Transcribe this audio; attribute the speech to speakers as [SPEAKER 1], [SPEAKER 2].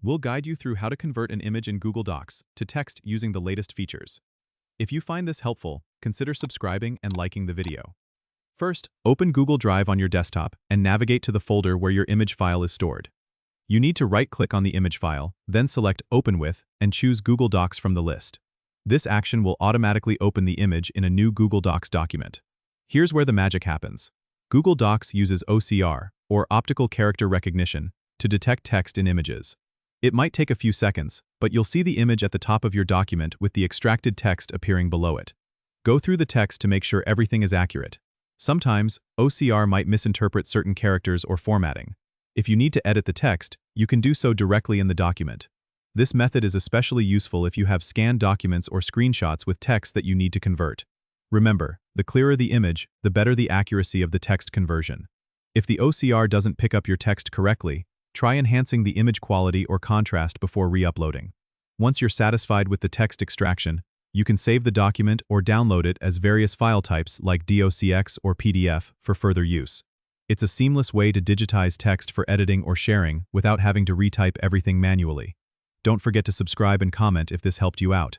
[SPEAKER 1] We'll guide you through how to convert an image in Google Docs to text using the latest features. If you find this helpful, consider subscribing and liking the video. First, open Google Drive on your desktop and navigate to the folder where your image file is stored. You need to right-click on the image file, then select Open With and choose Google Docs from the list. This action will automatically open the image in a new Google Docs document. Here's where the magic happens. Google Docs uses OCR, or Optical Character Recognition, to detect text in images. It might take a few seconds, but you'll see the image at the top of your document with the extracted text appearing below it. Go through the text to make sure everything is accurate. Sometimes, OCR might misinterpret certain characters or formatting. If you need to edit the text, you can do so directly in the document. This method is especially useful if you have scanned documents or screenshots with text that you need to convert. Remember, the clearer the image, the better the accuracy of the text conversion. If the OCR doesn't pick up your text correctly, try enhancing the image quality or contrast before re-uploading. Once you're satisfied with the text extraction, you can save the document or download it as various file types like docx or PDF for further use. It's a seamless way to digitize text for editing or sharing without having to retype everything manually. Don't forget to subscribe and comment if this helped you out.